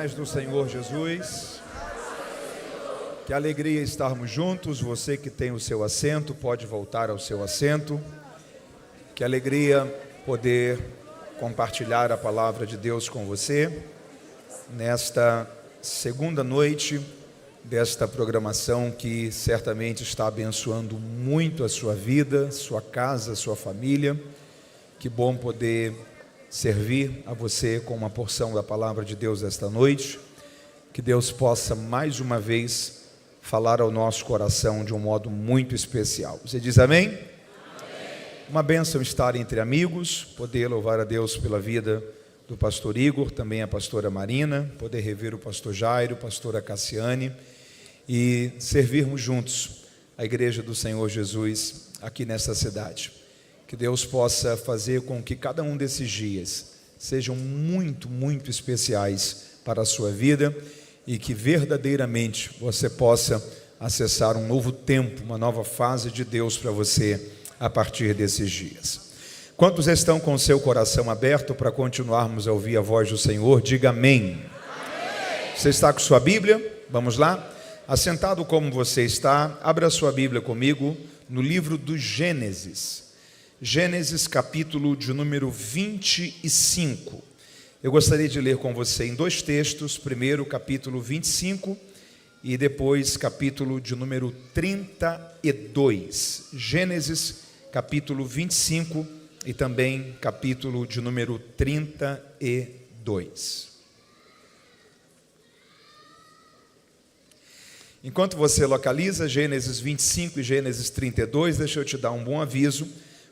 paz do Senhor Jesus. Que alegria estarmos juntos. Você que tem o seu assento, pode voltar ao seu assento. Que alegria poder compartilhar a palavra de Deus com você nesta segunda noite desta programação que certamente está abençoando muito a sua vida, sua casa, sua família. Que bom poder servir a você com uma porção da palavra de Deus esta noite. Que Deus possa mais uma vez falar ao nosso coração de um modo muito especial. Você diz amém? Amém. Uma bênção estar entre amigos, poder louvar a Deus pela vida do pastor Igor, também a pastora Marina, poder rever o pastor Jairo, a pastora Cassiane e servirmos juntos a igreja do Senhor Jesus aqui nesta cidade. Que Deus possa fazer com que cada um desses dias sejam muito, muito especiais para a sua vida e que verdadeiramente você possa acessar um novo tempo, uma nova fase de Deus para você a partir desses dias. Quantos estão com o seu coração aberto para continuarmos a ouvir a voz do Senhor? Diga amém. Amém. Você está com sua Bíblia? Vamos lá? Assentado como você está, abra sua Bíblia comigo no livro do Gênesis. Gênesis capítulo de número 25. Eu gostaria de ler com você em dois textos, primeiro capítulo 25 e depois capítulo de número 32. Gênesis capítulo 25 e também capítulo de número 32. Enquanto você localiza Gênesis 25 e Gênesis 32, deixa eu te dar um bom aviso.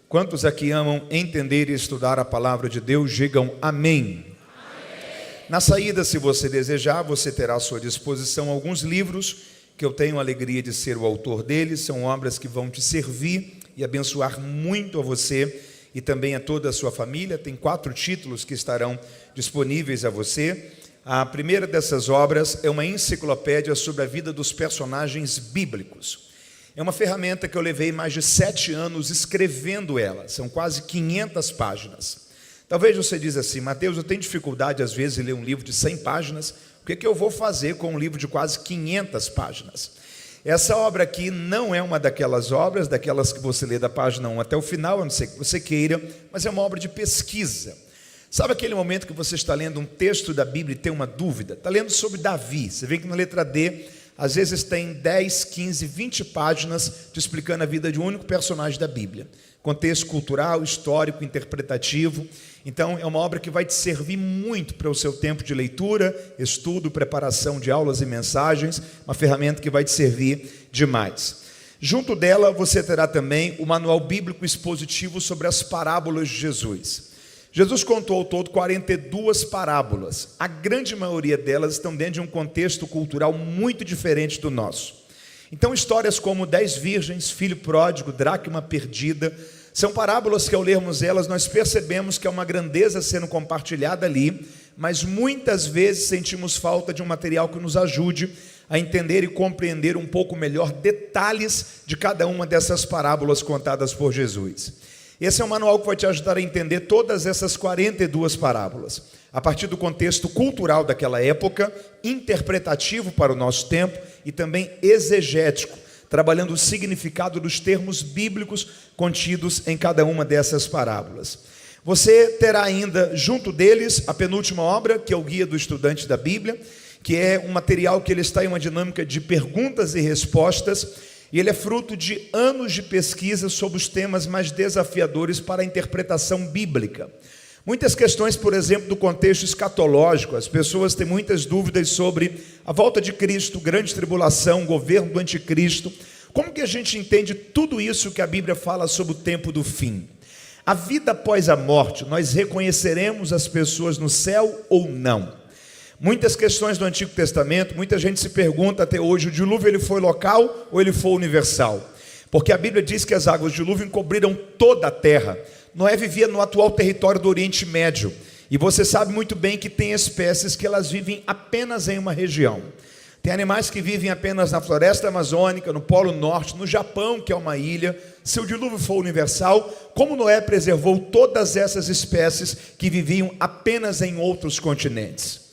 Quantos aqui amam entender e estudar a palavra de Deus, digam amém. Amém. Na saída, se você desejar, você terá à sua disposição alguns livros, que eu tenho a alegria de ser o autor deles. São obras que vão te servir e abençoar muito a você e também a toda a sua família. Tem 4 títulos que estarão disponíveis a você. A primeira dessas obras é uma enciclopédia sobre a vida dos personagens bíblicos. É uma ferramenta que eu levei mais de 7 anos escrevendo ela. São quase 500 páginas. Talvez você diz assim: Mateus, eu tenho dificuldade às vezes em ler um livro de 100 páginas. O que eu vou fazer com um livro de quase 500 páginas? Essa obra aqui não é uma daquelas obras, daquelas que você lê da página 1 até o final, a não ser que você queira, mas é uma obra de pesquisa. Sabe aquele momento que você está lendo um texto da Bíblia e tem uma dúvida? Está lendo sobre Davi. Você vê que na letra D, às vezes tem 10, 15, 20 páginas te explicando a vida de um único personagem da Bíblia. Contexto cultural, histórico, interpretativo. Então é uma obra que vai te servir muito para o seu tempo de leitura, estudo, preparação de aulas e mensagens. Uma ferramenta que vai te servir demais. Junto dela você terá também o manual bíblico expositivo sobre as parábolas de Jesus. Jesus contou ao todo 42 parábolas. A grande maioria delas estão dentro de um contexto cultural muito diferente do nosso. Então, histórias como 10 virgens, filho pródigo, dracma perdida, são parábolas que ao lermos elas nós percebemos que é uma grandeza sendo compartilhada ali, mas muitas vezes sentimos falta de um material que nos ajude a entender e compreender um pouco melhor detalhes de cada uma dessas parábolas contadas por Jesus. Esse é um manual que vai te ajudar a entender todas essas 42 parábolas, a partir do contexto cultural daquela época, interpretativo para o nosso tempo e também exegético, trabalhando o significado dos termos bíblicos contidos em cada uma dessas parábolas. Você terá ainda, junto deles, a penúltima obra, que é o Guia do Estudante da Bíblia, que é um material que ele está em uma dinâmica de perguntas e respostas, e ele é fruto de anos de pesquisa sobre os temas mais desafiadores para a interpretação bíblica. Muitas questões, por exemplo, do contexto escatológico. As pessoas têm muitas dúvidas sobre a volta de Cristo, grande tribulação, governo do anticristo. Como que a gente entende tudo isso que a Bíblia fala sobre o tempo do fim? A vida após a morte, nós reconheceremos as pessoas no céu ou não? Muitas questões do Antigo Testamento, muita gente se pergunta até hoje, o dilúvio ele foi local ou ele foi universal? Porque a Bíblia diz que as águas do dilúvio encobriram toda a terra. Noé vivia no atual território do Oriente Médio. E você sabe muito bem que tem espécies que elas vivem apenas em uma região. Tem animais que vivem apenas na floresta amazônica, no Polo Norte, no Japão, que é uma ilha. Se o dilúvio for universal, como Noé preservou todas essas espécies que viviam apenas em outros continentes?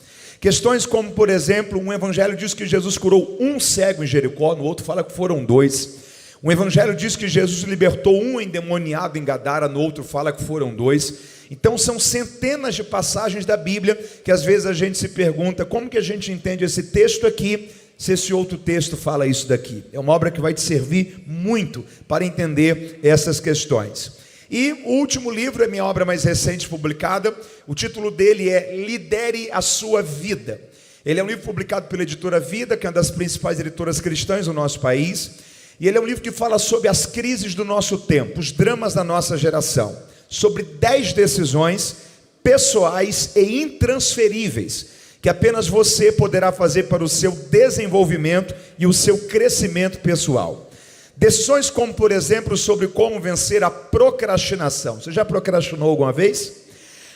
Questões como, por exemplo, um evangelho diz que Jesus curou um cego em Jericó, no outro fala que foram 2. Um evangelho diz que Jesus libertou um endemoniado em Gadara, no outro fala que foram 2. Então são centenas de passagens da Bíblia que às vezes a gente se pergunta como que a gente entende esse texto aqui, se esse outro texto fala isso daqui. É uma obra que vai te servir muito para entender essas questões. E o último livro é minha obra mais recente publicada. O título dele é Lidere a Sua Vida. Ele é um livro publicado pela editora Vida, que é uma das principais editoras cristãs do nosso país. E ele é um livro que fala sobre as crises do nosso tempo, os dramas da nossa geração. Sobre 10 decisões pessoais e intransferíveis, que apenas você poderá fazer para o seu desenvolvimento e o seu crescimento pessoal. Decisões como, por exemplo, sobre como vencer a procrastinação. Você já procrastinou alguma vez?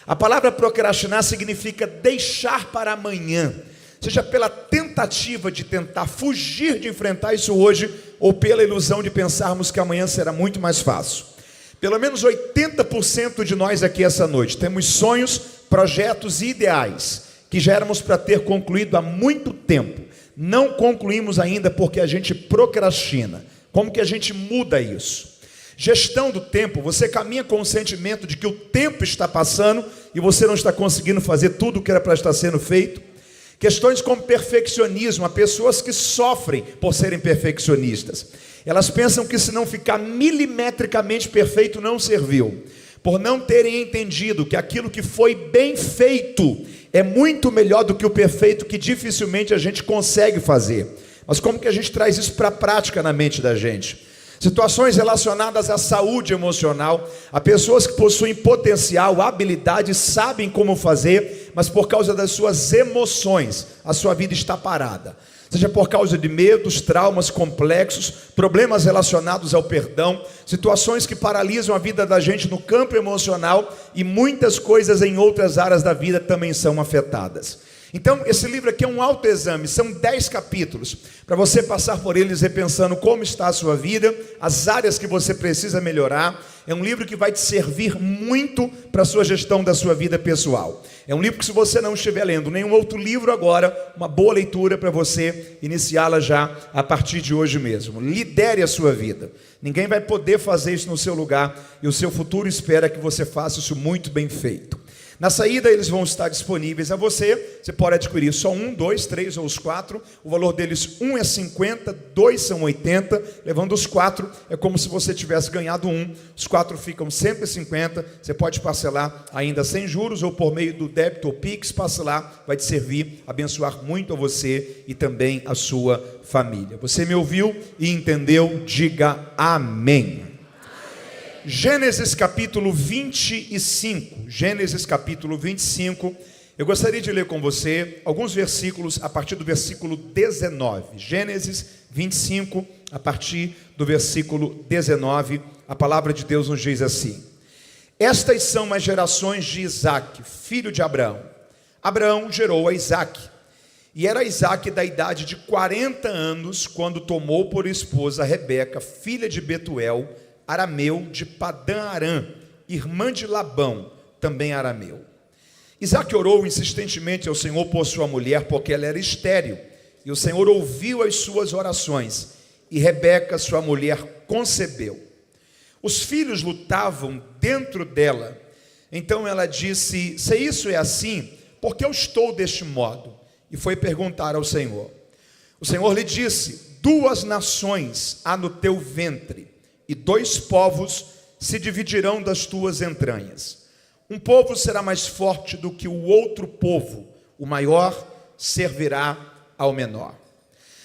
A palavra procrastinar significa deixar para amanhã, seja pela tentativa de tentar fugir de enfrentar isso hoje, ou pela ilusão de pensarmos que amanhã será muito mais fácil. Pelo menos 80% de nós aqui essa noite temos sonhos, projetos e ideais que já éramos para ter concluído há muito tempo. Não concluímos ainda porque a gente procrastina. Como que a gente muda isso? Gestão do tempo. Você caminha com o sentimento de que o tempo está passando e você não está conseguindo fazer tudo o que era para estar sendo feito. Questões como perfeccionismo. Há pessoas que sofrem por serem perfeccionistas. Elas pensam que se não ficar milimetricamente perfeito não serviu. Por não terem entendido que aquilo que foi bem feito é muito melhor do que o perfeito, que dificilmente a gente consegue fazer. Mas como que a gente traz isso para a prática na mente da gente? Situações relacionadas à saúde emocional. Há pessoas que possuem potencial, habilidade, sabem como fazer, mas por causa das suas emoções, a sua vida está parada. Seja por causa de medos, traumas complexos, problemas relacionados ao perdão, situações que paralisam a vida da gente no campo emocional e muitas coisas em outras áreas da vida também são afetadas. Então, esse livro aqui é um autoexame, são 10 capítulos, para você passar por eles repensando como está a sua vida, as áreas que você precisa melhorar. É um livro que vai te servir muito para a sua gestão da sua vida pessoal. É um livro que, se você não estiver lendo nenhum outro livro agora, uma boa leitura para você iniciá-la já a partir de hoje mesmo. Lidere a sua vida. Ninguém vai poder fazer isso no seu lugar e o seu futuro espera que você faça isso muito bem feito. Na saída eles vão estar disponíveis a você. Você pode adquirir só 1, 2, 3 ou os 4. O valor deles, 1 é 50, 2 são 80. Levando os 4 é como se você tivesse ganhado 1. Os 4 ficam 150. Você pode parcelar ainda sem juros ou por meio do débito ou Pix. Parcelar vai te servir, abençoar muito a você e também a sua família. Você me ouviu e entendeu? Diga amém. Gênesis capítulo 25, Gênesis capítulo 25, eu gostaria de ler com você alguns versículos a partir do versículo 19, Gênesis 25, a partir do versículo 19, a palavra de Deus nos diz assim: estas são as gerações de Isaque, filho de Abraão. Abraão gerou a Isaque, e era Isaque da idade de 40 anos, quando tomou por esposa Rebeca, filha de Betuel, arameu de Padã-Arã, irmã de Labão, também arameu. Isaque orou insistentemente ao Senhor por sua mulher, porque ela era estéril, e o Senhor ouviu as suas orações, e Rebeca, sua mulher, concebeu. Os filhos lutavam dentro dela. Então ela disse: se isso é assim, por que eu estou deste modo? E foi perguntar ao Senhor. O Senhor lhe disse: 2 nações há no teu ventre, e 2 povos se dividirão das tuas entranhas. Um povo será mais forte do que o outro povo, o maior servirá ao menor.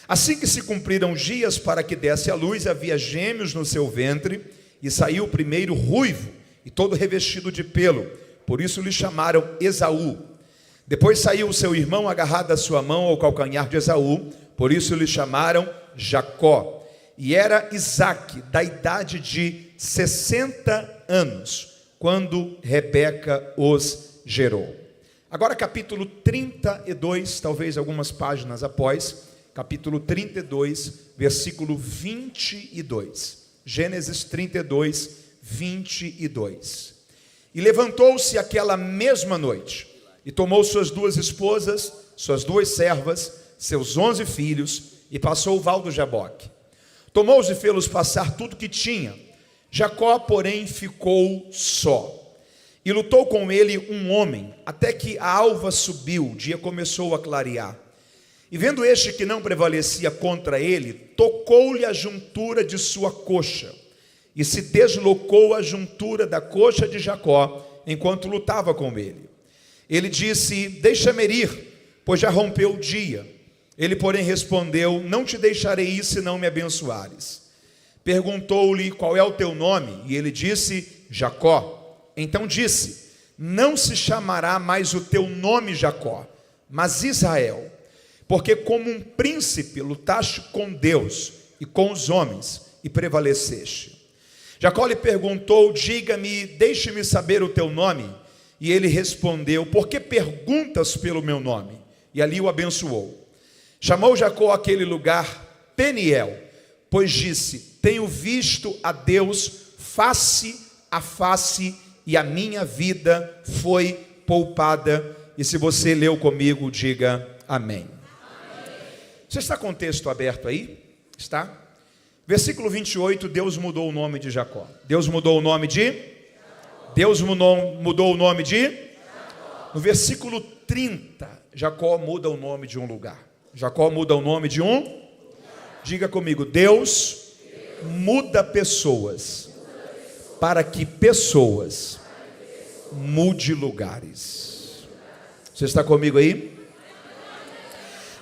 Assim que se cumpriram os dias para que desse à luz, havia gêmeos no seu ventre, e saiu o primeiro ruivo, e todo revestido de pelo, por isso lhe chamaram Esaú. Depois saiu o seu irmão agarrado à sua mão ao calcanhar de Esaú, por isso lhe chamaram Jacó. E era Isaque da idade de 60 anos, quando Rebeca os gerou. Agora capítulo 32, talvez algumas páginas após, capítulo 32, versículo 22. Gênesis 32, 22. E levantou-se aquela mesma noite, e tomou suas 2 esposas, suas 2 servas, seus 11 filhos, e passou o val do Jaboque. Tomou-os e fê-los passar tudo que tinha. Jacó, porém, ficou só. E lutou com ele um homem, até que a alva subiu, o dia começou a clarear. E vendo este que não prevalecia contra ele, tocou-lhe a juntura de sua coxa, e se deslocou a juntura da coxa de Jacó, enquanto lutava com ele. Ele disse: deixa-me ir, pois já rompeu o dia. Ele, porém, respondeu: não te deixarei ir, se não me abençoares. Perguntou-lhe: qual é o teu nome? E ele disse: Jacó. Então disse: não se chamará mais o teu nome Jacó, mas Israel, porque como um príncipe lutaste com Deus e com os homens e prevaleceste. Jacó lhe perguntou: diga-me, deixe-me saber o teu nome. E ele respondeu: por que perguntas pelo meu nome? E ali o abençoou. Chamou Jacó aquele lugar Peniel, pois disse: tenho visto a Deus face a face, e a minha vida foi poupada. E se você leu comigo, diga amém. Você está com o texto aberto aí? Está? Versículo 28, Deus mudou o nome de Jacó. Deus mudou o nome de? Deus mudou o nome de? No versículo 30, Jacó muda o nome de um lugar. Jacó muda o nome de um? Diga comigo: Deus muda pessoas para que pessoas mude lugares. Você está comigo aí?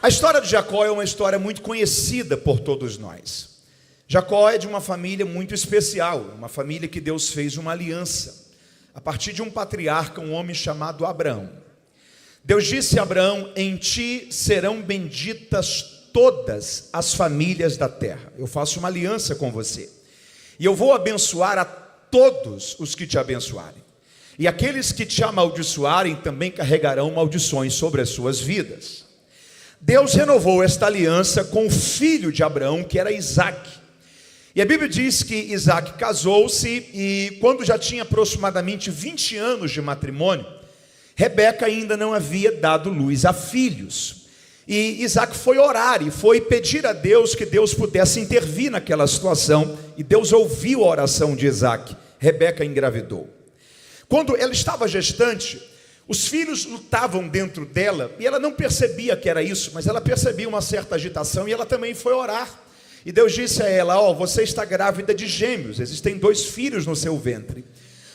A história de Jacó é uma história muito conhecida por todos nós. Jacó é de uma família muito especial, uma família que Deus fez uma aliança, a partir de um patriarca, um homem chamado Abraão. Deus disse a Abraão: em ti serão benditas todas as famílias da terra. Eu faço uma aliança com você, e eu vou abençoar a todos os que te abençoarem. E aqueles que te amaldiçoarem também carregarão maldições sobre as suas vidas. Deus renovou esta aliança com o filho de Abraão, que era Isaque. E a Bíblia diz que Isaque casou-se, e quando já tinha aproximadamente 20 anos de matrimônio, Rebeca ainda não havia dado luz a filhos. E Isaque foi orar e foi pedir a Deus que Deus pudesse intervir naquela situação. E Deus ouviu a oração de Isaque. Rebeca engravidou. Quando ela estava gestante, os filhos lutavam dentro dela, e ela não percebia que era isso, mas ela percebia uma certa agitação, e ela também foi orar. E Deus disse a ela: ó, você está grávida de gêmeos, existem 2 filhos no seu ventre.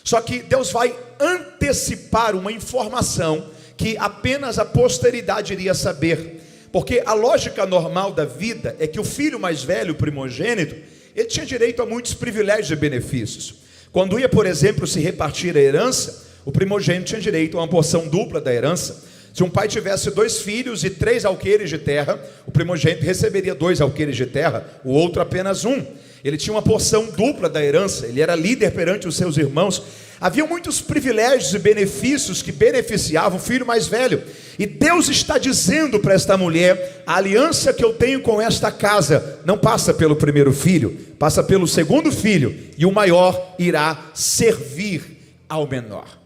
Só que Deus vai antecipar uma informação que apenas a posteridade iria saber, porque a lógica normal da vida é que o filho mais velho, o primogênito, ele tinha direito a muitos privilégios e benefícios. Quando ia, por exemplo, se repartir a herança, o primogênito tinha direito a uma porção dupla da herança. Se um pai tivesse 2 filhos e 3 alqueires de terra, o primogênito receberia 2 alqueires de terra, o outro apenas 1. Ele tinha uma porção dupla da herança, ele era líder perante os seus irmãos. Havia muitos privilégios e benefícios que beneficiavam o filho mais velho. E Deus está dizendo para esta mulher: a aliança que eu tenho com esta casa não passa pelo primeiro filho, passa pelo segundo filho, e o maior irá servir ao menor.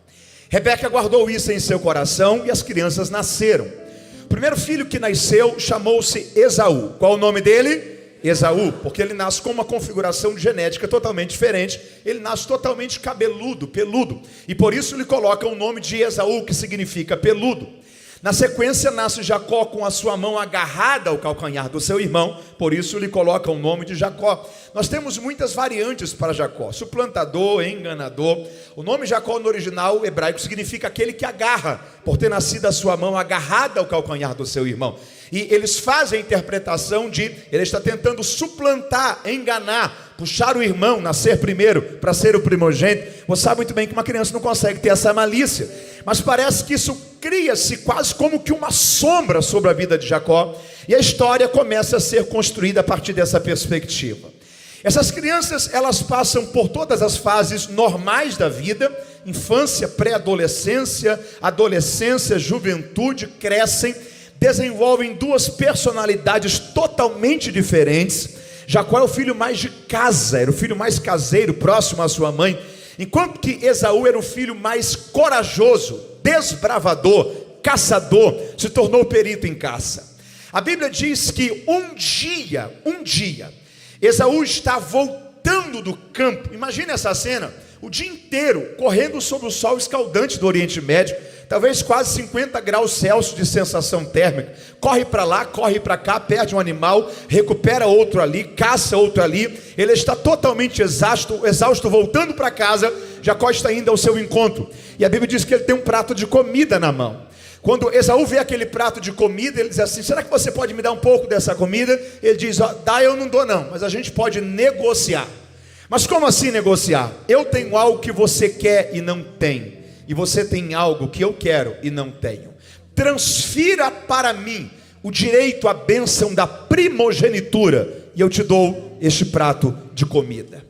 Rebeca guardou isso em seu coração, e as crianças nasceram. O primeiro filho que nasceu chamou-se Esaú. Qual o nome dele? Esaú, porque ele nasce com uma configuração genética totalmente diferente. Ele nasce totalmente cabeludo, peludo, e por isso lhe coloca o nome de Esaú, que significa peludo. Na sequência nasce Jacó com a sua mão agarrada ao calcanhar do seu irmão, por isso lhe coloca o nome de Jacó. Nós temos muitas variantes para Jacó: suplantador, enganador. O nome Jacó no original hebraico significa aquele que agarra, por ter nascido a sua mão agarrada ao calcanhar do seu irmão. E eles fazem a interpretação de ele está tentando suplantar, enganar, puxar o irmão, nascer primeiro para ser o primogênito. Você sabe muito bem que uma criança não consegue ter essa malícia, mas parece que isso cria-se quase como que uma sombra sobre a vida de Jacó, e a história começa a ser construída a partir dessa perspectiva. Essas crianças, elas passam por todas as fases normais da vida: infância, pré-adolescência, adolescência, juventude, crescem, desenvolvem 2 personalidades totalmente diferentes. Jacó é o filho mais de casa, era o filho mais caseiro, próximo à sua mãe, enquanto que Esaú era o filho mais corajoso, desbravador, caçador, se tornou perito em caça. A Bíblia diz que um dia, Esaú está voltando do campo. Imagine essa cena, o dia inteiro correndo sob o sol escaldante do Oriente Médio, talvez quase 50 graus Celsius de sensação térmica. Corre para lá, corre para cá, perde um animal, recupera outro ali, caça outro ali. Ele está totalmente exausto, voltando para casa. Jacó está indo ao seu encontro, e a Bíblia diz que ele tem um prato de comida na mão. Quando Esaú vê aquele prato de comida, ele diz assim: será que você pode me dar um pouco dessa comida? Ele diz: dá, eu não dou não, mas a gente pode negociar. Mas como assim negociar? Eu tenho algo que você quer e não tem, e você tem algo que eu quero e não tenho. Transfira para mim o direito à bênção da primogenitura, e eu te dou este prato de comida.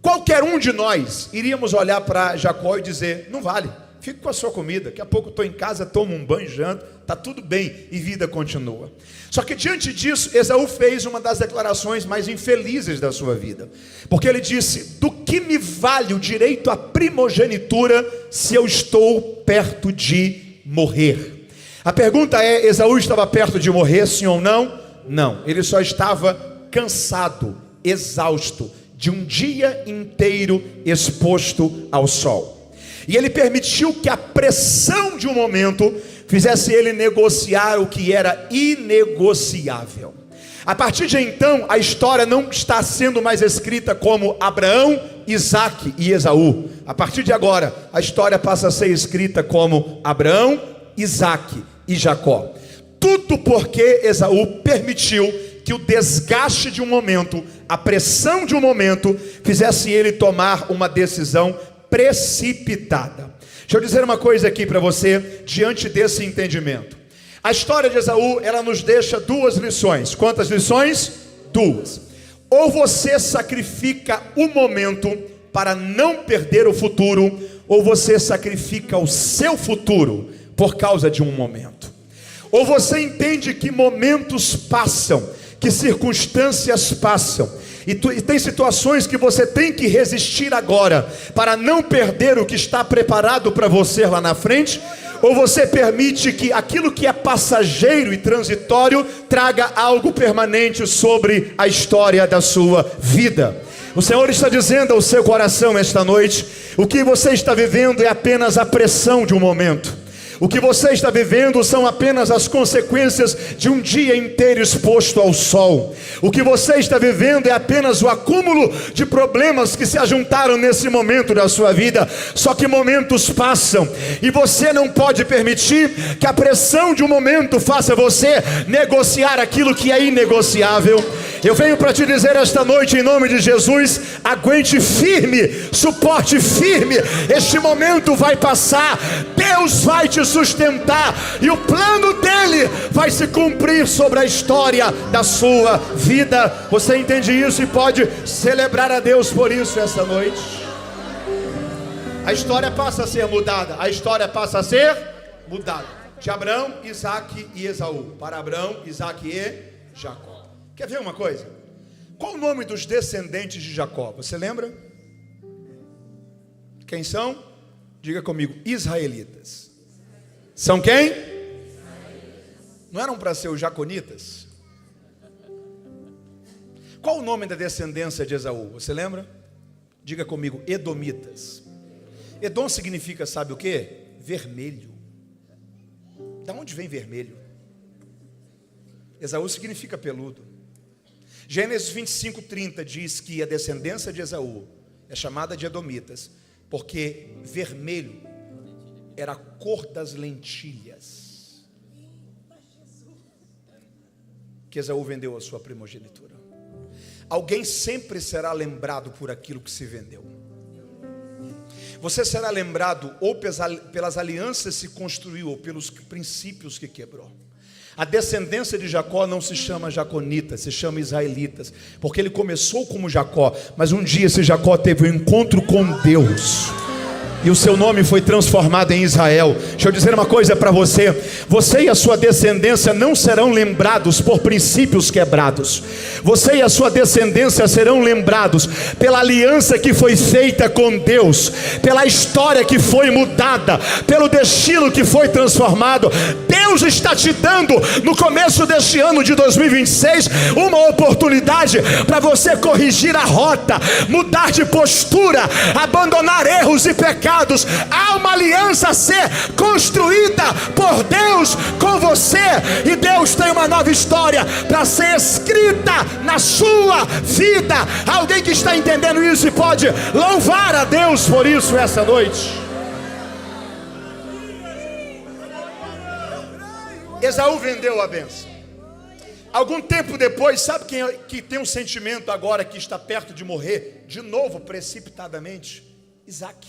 Qualquer um de nós iríamos olhar para Jacó e dizer: não vale, fique com a sua comida, daqui a pouco eu estou em casa, tomo um banho, janto, está tudo bem, e vida continua. Só que diante disso, Esaú fez uma das declarações mais infelizes da sua vida, porque ele disse: do que me vale o direito à primogenitura se eu estou perto de morrer? A pergunta é: Esaú estava perto de morrer, sim ou não? Não, ele só estava cansado, exausto, de um dia inteiro exposto ao sol. E ele permitiu que a pressão de um momento fizesse ele negociar o que era inegociável. A partir de então, a história não está sendo mais escrita como Abraão, Isaque e Esaú. A partir de agora, a história passa a ser escrita como Abraão, Isaque e Jacó. Tudo porque Esaú permitiu que o desgaste de um momento, a pressão de um momento, fizesse ele tomar uma decisão precipitada. Deixa eu dizer uma coisa aqui para você, diante desse entendimento. A história de Esaú, ela nos deixa duas lições. Quantas lições? Duas. Ou você sacrifica o momento para não perder o futuro, ou você sacrifica o seu futuro por causa de um momento. Ou você entende que momentos passam, que circunstâncias passam, e tem situações que você tem que resistir agora, para não perder o que está preparado para você lá na frente. Ou você permite que aquilo que é passageiro e transitório traga algo permanente sobre a história da sua vida. O Senhor está dizendo ao seu coração esta noite: o que você está vivendo é apenas a pressão de um momento. O que você está vivendo são apenas as consequências de um dia inteiro exposto ao sol. O que você está vivendo é apenas o acúmulo de problemas que se ajuntaram nesse momento da sua vida. Só que momentos passam, e você não pode permitir que a pressão de um momento faça você negociar aquilo que é inegociável. Eu venho para te dizer esta noite, em nome de Jesus: aguente firme, suporte firme. Este momento vai passar, Deus vai te sustentar, e o plano dele vai se cumprir sobre a história da sua vida. Você entende isso e pode celebrar a Deus por isso esta noite. A história passa a ser mudada. A história passa a ser mudada. De Abraão, Isaque e Esaú para Abraão, Isaque e Jacó. Quer ver uma coisa? Qual o nome dos descendentes de Jacó? Você lembra? Quem são? Diga comigo: israelitas. São quem? Não eram para ser os jaconitas? Qual o nome da descendência de Esaú? Você lembra? Diga comigo: edomitas. Edom significa, sabe o que? Vermelho. Da onde vem vermelho? Esaú significa peludo. Gênesis 25:30 diz que a descendência de Esaú é chamada de edomitas, porque vermelho era a cor das lentilhas que Esaú vendeu a sua primogenitura. Alguém sempre será lembrado por aquilo que se vendeu. Você será lembrado ou pelas alianças que se construiu, ou pelos princípios que quebrou. A descendência de Jacó não se chama jaconitas, se chama israelitas, porque ele começou como Jacó, mas um dia esse Jacó teve um encontro com Deus. e o seu nome foi transformado em Israel. Deixa eu dizer uma coisa para você: você e a sua descendência não serão lembrados por princípios quebrados. Você e a sua descendência serão lembrados pela aliança que foi feita com Deus, pela história que foi mudada, pelo destino que foi transformado. Deus está te dando no começo deste ano de 2026 uma oportunidade para você corrigir a rota, mudar de postura, abandonar erros e pecados. Há uma aliança a ser construída por Deus com você, e Deus tem uma nova história para ser escrita na sua vida. Alguém que está entendendo isso e pode louvar a Deus por isso essa noite? Esaú vendeu a bênção. Algum tempo depois, sabe quem que tem um sentimento agora que está perto de morrer de novo precipitadamente? Isaac.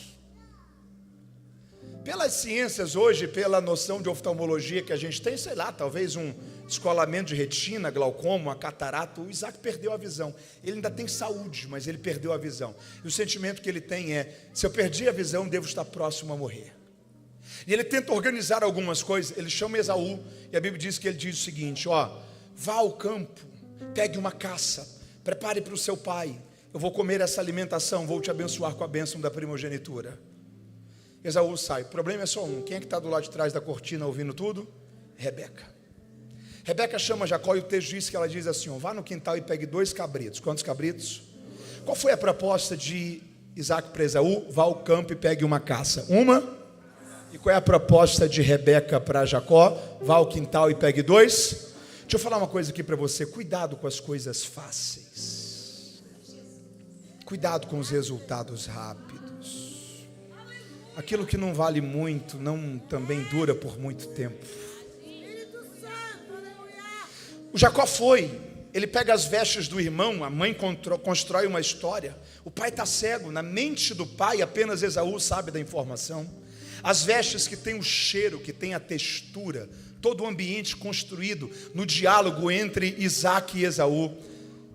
Pelas ciências hoje, pela noção de oftalmologia que a gente tem, sei lá, talvez um descolamento de retina, glaucoma, uma catarata, o Isaac perdeu a visão. Ele ainda tem saúde, mas ele perdeu a visão. E o sentimento que ele tem é: se eu perdi a visão, devo estar próximo a morrer. E ele tenta organizar algumas coisas. Ele chama Esaú, e a Bíblia diz que ele diz o seguinte: ó, vá ao campo, pegue uma caça, prepare para o seu pai, eu vou comer essa alimentação, vou te abençoar com a bênção da primogenitura. Esaú sai. O problema é só um: quem é que está do lado de trás da cortina ouvindo tudo? Rebeca. Rebeca chama Jacó, e o texto diz que ela diz assim: ó, vá no quintal e pegue 2 cabritos. Quantos cabritos? Qual foi a proposta de Isaac para Esaú? Vá ao campo e pegue uma caça. Uma. E qual é a proposta de Rebeca para Jacó? Vá ao quintal e pegue 2. Deixa eu falar uma coisa aqui para você: cuidado com as coisas fáceis, cuidado com os resultados rápidos. Aquilo que não vale muito não também dura por muito tempo. O Jacó ele pega as vestes do irmão, a mãe constrói uma história. O pai está cego, na mente do pai apenas Esaú sabe da informação. As vestes que tem o cheiro, que tem a textura, todo o ambiente construído no diálogo entre Isaac e Esaú.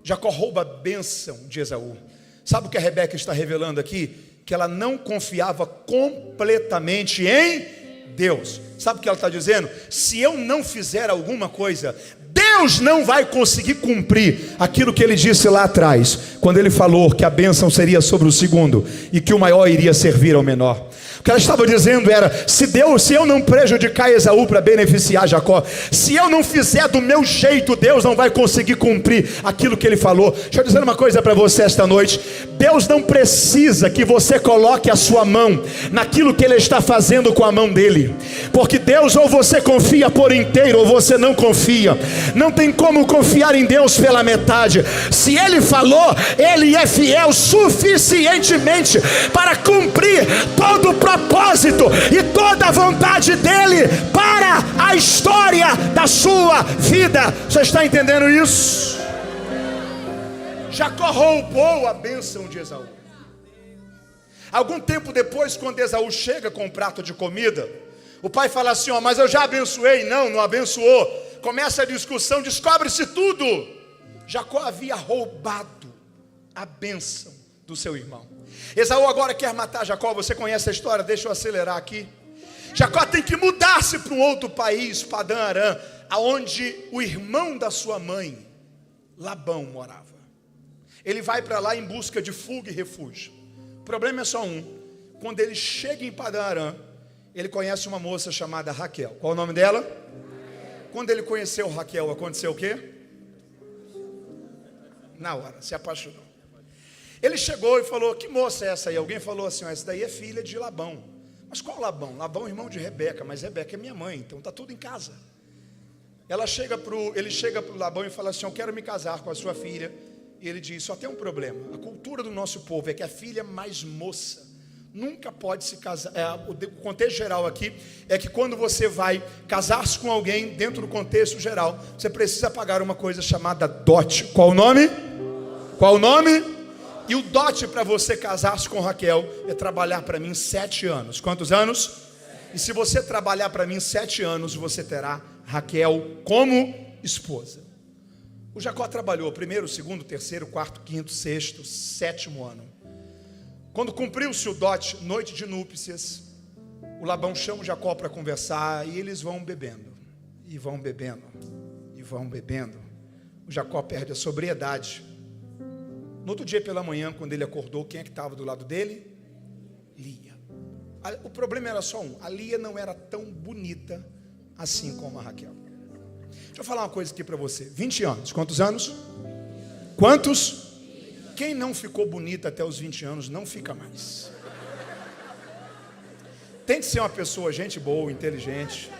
Jacó rouba a bênção de Esaú. Sabe o que a Rebeca está revelando aqui? Que ela não confiava completamente em Deus. Sabe o que ela está dizendo? Se eu não fizer alguma coisa, Deus não vai conseguir cumprir aquilo que ele disse lá atrás, quando ele falou que a bênção seria sobre o segundo e que o maior iria servir ao menor. O que ela estava dizendo era: se eu não prejudicar Esaú para beneficiar Jacó, se eu não fizer do meu jeito, Deus não vai conseguir cumprir aquilo que ele falou. Deixa eu dizer uma coisa para você esta noite: Deus não precisa que você coloque a sua mão naquilo que ele está fazendo com a mão dele, porque Deus, ou você confia por inteiro ou você não confia. Não tem como confiar em Deus pela metade. Se ele falou, ele é fiel suficientemente para cumprir todo o propósito e toda a vontade dele para a história da sua vida. Você está entendendo isso? Jacó roubou a bênção de Esaú. Algum tempo depois, quando Esaú chega com um prato de comida, o pai fala assim: ó, mas eu já abençoei. Não abençoou. Começa a discussão, descobre-se tudo. Jacó havia roubado a bênção do seu irmão. Esaú agora quer matar Jacó. Você conhece a história? Deixa eu acelerar aqui. Jacó tem que mudar-se para um outro país, Padã Arã, aonde o irmão da sua mãe, Labão, morava. Ele vai para lá em busca de fuga e refúgio. O problema é só um: quando ele chega em Padã Arã, ele conhece uma moça chamada Raquel. Qual o nome dela? Quando ele conheceu Raquel, aconteceu o quê? Na hora, se apaixonou. Ele chegou e falou: que moça é essa aí? Alguém falou assim: essa daí é filha de Labão. Mas qual Labão? Labão é irmão de Rebeca, mas Rebeca é minha mãe, então está tudo em casa. Ele chega para o Labão e fala assim: eu quero me casar com a sua filha. E ele diz: só tem um problema. A cultura do nosso povo é que a filha mais moça nunca pode se casar. O contexto geral aqui é que quando você vai casar-se com alguém, dentro do contexto geral, você precisa pagar uma coisa chamada dote. Qual o nome? Qual o nome? E o dote para você casar-se com Raquel é trabalhar para mim 7 anos. Quantos anos? E se você trabalhar para mim 7 anos, você terá Raquel como esposa. O Jacó trabalhou primeiro, segundo, terceiro, quarto, quinto, sexto, 7º ano. Quando cumpriu-se o dote, noite de núpcias, o Labão chama o Jacó para conversar e eles vão bebendo, e vão bebendo, e vão bebendo. O Jacó perde a sobriedade. No outro dia pela manhã, quando ele acordou, quem é que estava do lado dele? Lia. O problema era só um: a Lia não era tão bonita assim como a Raquel. Deixa eu falar uma coisa aqui para você. 20 anos, quantos anos? Quantos? Quem não ficou bonita até os 20 anos, não fica mais. Tem que ser uma pessoa, gente boa, inteligente.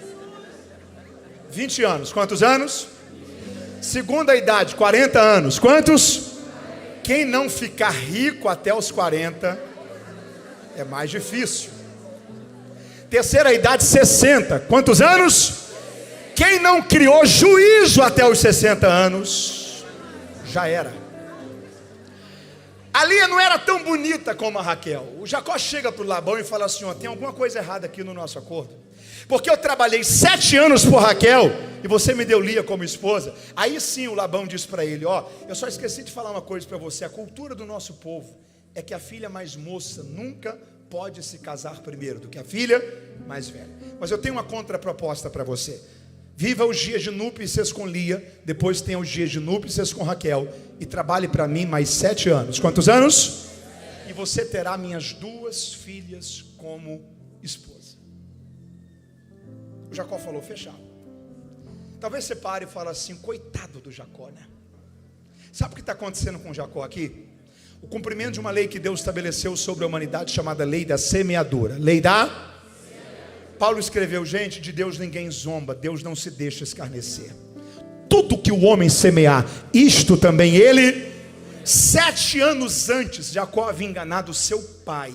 20 anos, quantos anos? Segunda idade, 40 anos, quantos? Quem não ficar rico até os 40, é mais difícil. Terceira idade, 60, quantos anos? Quem não criou juízo até os 60 anos, já era. A Lia não era tão bonita como a Raquel. O Jacó chega para o Labão e fala assim: ó, tem alguma coisa errada aqui no nosso acordo, porque eu trabalhei 7 anos por Raquel e você me deu Lia como esposa. Aí sim o Labão diz para ele: ó, eu só esqueci de falar uma coisa para você. A cultura do nosso povo é que a filha mais moça nunca pode se casar primeiro do que a filha mais velha. Mas eu tenho uma contraproposta para você. Viva os dias de núpcias com Lia, depois tenha os dias de núpcias com Raquel, e trabalhe para mim mais 7 anos. Quantos anos? E você terá minhas 2 filhas como esposa. O Jacó falou: fechado. Talvez você pare e fale assim: coitado do Jacó, né? Sabe o que está acontecendo com o Jacó aqui? O cumprimento de uma lei que Deus estabeleceu sobre a humanidade, chamada lei da semeadura. Lei da... Paulo escreveu: gente, de Deus ninguém zomba, Deus não se deixa escarnecer. Tudo que o homem semear, isto também ele. 7 anos antes, Jacó havia enganado seu pai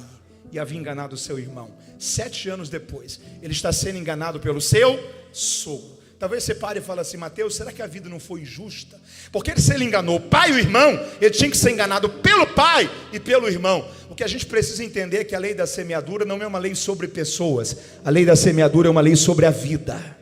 e havia enganado seu irmão. 7 anos depois, ele está sendo enganado pelo seu sogro. Talvez você pare e fale assim: Mateus, será que a vida não foi injusta? Porque se ele enganou o pai e o irmão, ele tinha que ser enganado pelo pai e pelo irmão. O que a gente precisa entender é que a lei da semeadura não é uma lei sobre pessoas. A lei da semeadura é uma lei sobre a vida.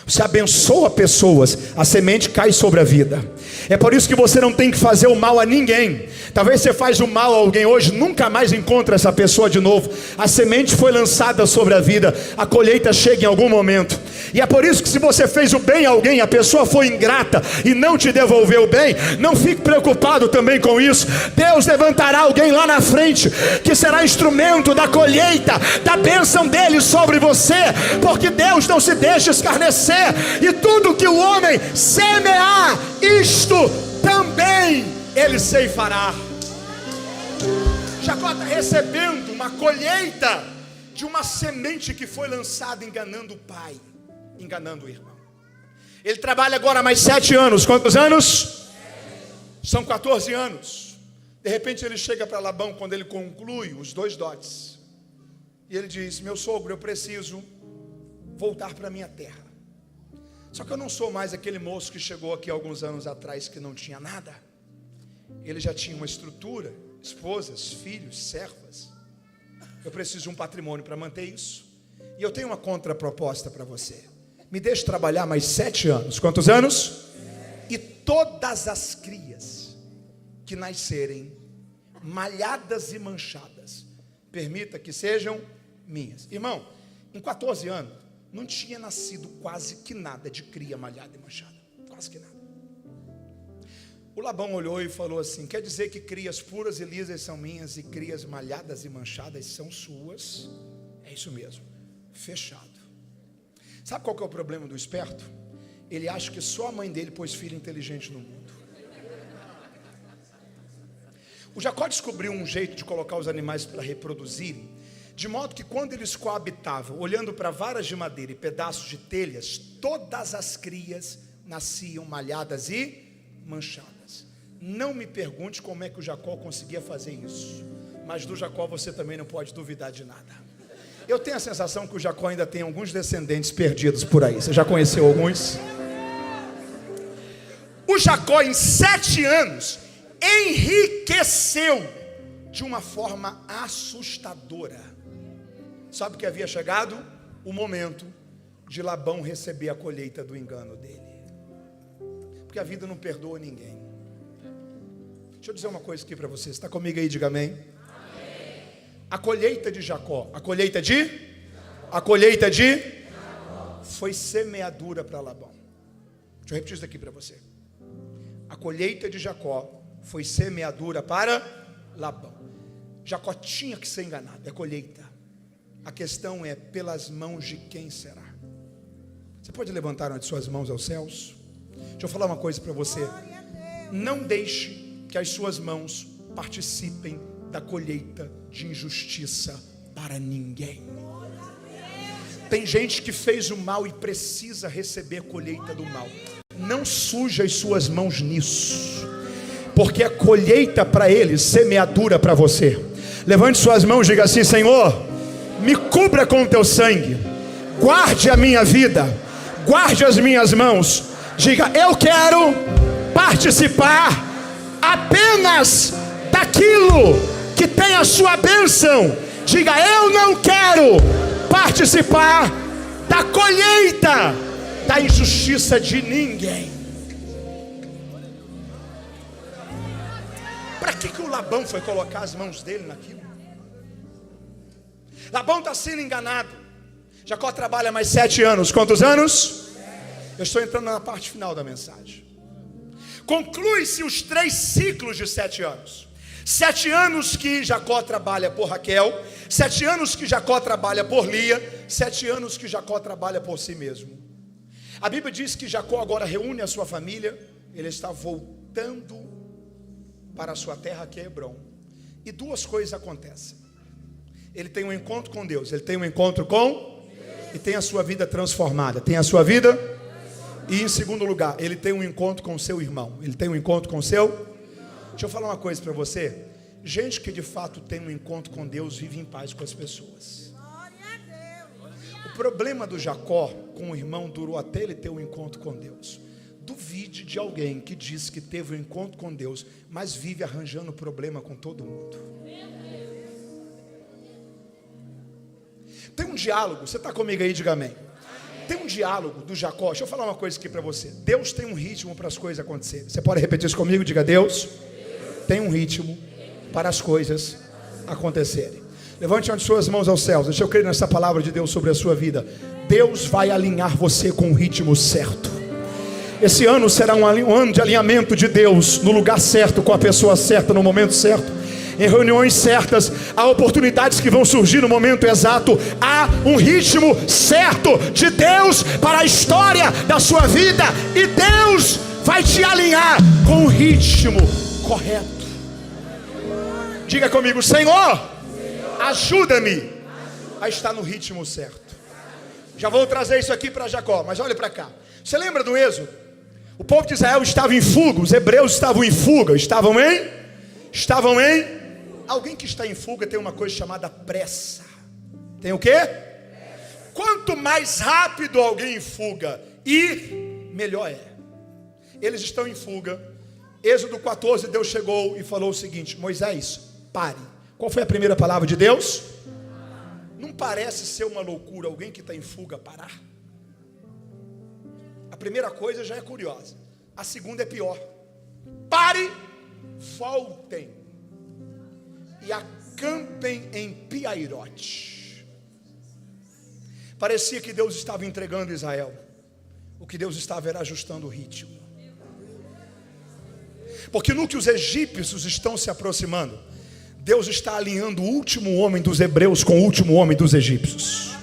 Você abençoa pessoas, a semente cai sobre a vida. É por isso que você não tem que fazer o mal a ninguém. Talvez você faz o mal a alguém hoje, nunca mais encontra essa pessoa de novo. A semente foi lançada sobre a vida, a colheita chega em algum momento. E é por isso que se você fez o bem a alguém, a pessoa foi ingrata e não te devolveu o bem, não fique preocupado também com isso. Deus levantará alguém lá na frente, que será instrumento da colheita, da bênção dele sobre você, porque Deus não se deixa escarnecer. E tudo que o homem semear, isto também ele ceifará. Jacó está recebendo uma colheita de uma semente que foi lançada enganando o pai, enganando o irmão. Ele trabalha agora mais 7 anos. Quantos anos? São 14 anos. De repente ele chega para Labão, quando ele conclui os 2 dotes, e ele diz: meu sogro, eu preciso voltar para minha terra. Só que eu não sou mais aquele moço que chegou aqui alguns anos atrás que não tinha nada. Ele já tinha uma estrutura, esposas, filhos, servas. Eu preciso de um patrimônio para manter isso. E eu tenho uma contraproposta para você. Me deixe trabalhar mais 7 anos. Quantos anos? E todas as crias que nascerem malhadas e manchadas, permita que sejam minhas. Irmão, em 14 anos não tinha nascido quase que nada de cria malhada e manchada. Quase que nada. O Labão olhou e falou assim: quer dizer que crias puras e lisas são minhas e crias malhadas e manchadas são suas? É isso mesmo. Fechado. Sabe qual que é o problema do esperto? Ele acha que só a mãe dele pôs filho inteligente no mundo. O Jacó descobriu um jeito de colocar os animais para reproduzirem, de modo que quando eles coabitavam, olhando para varas de madeira e pedaços de telhas, todas as crias nasciam malhadas e manchadas. Não me pergunte como é que o Jacó conseguia fazer isso, mas do Jacó você também não pode duvidar de nada. Eu tenho a sensação que o Jacó ainda tem alguns descendentes perdidos por aí. Você já conheceu alguns? O Jacó, em 7 anos, enriqueceu de uma forma assustadora. Sabe que havia chegado o momento de Labão receber a colheita do engano dele. Porque a vida não perdoa ninguém. Deixa eu dizer uma coisa aqui para você. Você está comigo aí? Diga amém. Amém. A colheita de Jacó, a colheita de foi semeadura para Labão. Deixa eu repetir isso aqui para você. A colheita de Jacó foi semeadura para Labão. Jacó tinha que ser enganado, é colheita. A questão é, pelas mãos de quem será? Você pode levantar uma de suas mãos aos céus? Deixa eu falar uma coisa para você. Não deixe que as suas mãos participem da colheita de injustiça para ninguém. Tem gente que fez o mal e precisa receber a colheita do mal. Não suje as suas mãos nisso, porque a colheita para eles, semeadura para você. Levante suas mãos e diga assim: Senhor, me cubra com o teu sangue, guarde a minha vida, guarde as minhas mãos. Diga: eu quero participar apenas daquilo que tem a sua bênção. Diga: eu não quero participar da colheita da injustiça de ninguém. Para que o Labão foi colocar as mãos dele naquilo? Labão está sendo enganado. Jacó trabalha mais 7 anos. Quantos anos? Eu estou entrando na parte final da mensagem. Conclui-se os 3 ciclos de 7 anos. 7 anos que Jacó trabalha por Raquel, 7 anos que Jacó trabalha por Lia, 7 anos que Jacó trabalha por si mesmo. A Bíblia diz que Jacó agora reúne a sua família. Ele está voltando para a sua terra, que é Hebrom. E 2 coisas acontecem. Ele tem um encontro com Deus. Ele tem um encontro com e tem a sua vida transformada. Tem a sua vida. E em segundo lugar, ele tem um encontro com o seu irmão. Ele tem um encontro com o seu. Deixa eu falar uma coisa para você. Gente que de fato tem um encontro com Deus vive em paz com as pessoas. O problema do Jacó com o irmão durou até ele ter um encontro com Deus. Duvide de alguém que diz que teve um encontro com Deus, mas vive arranjando problema com todo mundo. Tem um diálogo, você está comigo aí, diga amém. Tem um diálogo do Jacó. Deixa eu falar uma coisa aqui para você. Deus tem um ritmo para as coisas acontecerem. Você pode repetir isso comigo? Diga: Deus tem um ritmo para as coisas acontecerem. Levante as suas mãos aos céus. Deixa eu crer nessa palavra de Deus sobre a sua vida. Deus vai alinhar você com o ritmo certo. Esse ano será um ano de alinhamento de Deus no lugar certo, com a pessoa certa, no momento certo, em reuniões certas. Há oportunidades que vão surgir no momento exato. Há um ritmo certo de Deus para a história da sua vida, e Deus vai te alinhar com o ritmo correto. Diga comigo: Senhor, ajuda-me a estar no ritmo certo. Já vou trazer isso aqui para Jacó, mas olha para cá. Você lembra do Êxodo? O povo de Israel estava em fuga, os hebreus estavam em fuga. Estavam em? Alguém que está em fuga tem uma coisa chamada pressa. Tem o quê? Quanto mais rápido alguém em fuga ir, melhor é. Eles estão em fuga. Êxodo 14, Deus chegou e falou o seguinte: Moisés, pare. Qual foi a primeira palavra de Deus? Não parece ser uma loucura alguém que está em fuga parar? A primeira coisa já é curiosa. A segunda é pior. Pare, voltem e acampem em Piairote. Parecia que Deus estava entregando Israel. O que Deus estava era ajustando o ritmo. Porque no que os egípcios estão se aproximando, Deus está alinhando o último homem dos hebreus com o último homem dos egípcios.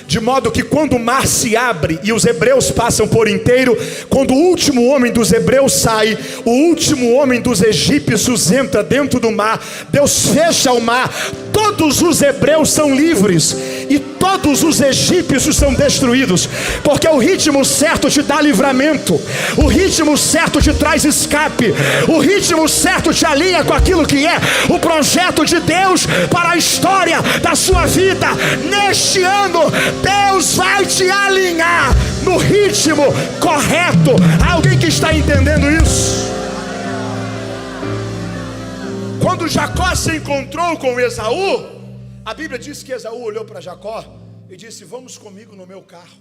De modo que quando o mar se abre e os hebreus passam por inteiro, quando o último homem dos hebreus sai, o último homem dos egípcios entra dentro do mar. Deus fecha o mar, todos os hebreus são livres e todos os egípcios são destruídos. Porque o ritmo certo te dá livramento, o ritmo certo te traz escape, o ritmo certo te alinha com aquilo que é o projeto de Deus para a história da sua vida. Neste ano, Deus vai te alinhar no ritmo correto. Alguém que está entendendo isso? Quando Jacó se encontrou com Esaú, a Bíblia diz que Esaú olhou para Jacó e disse: vamos comigo no meu carro.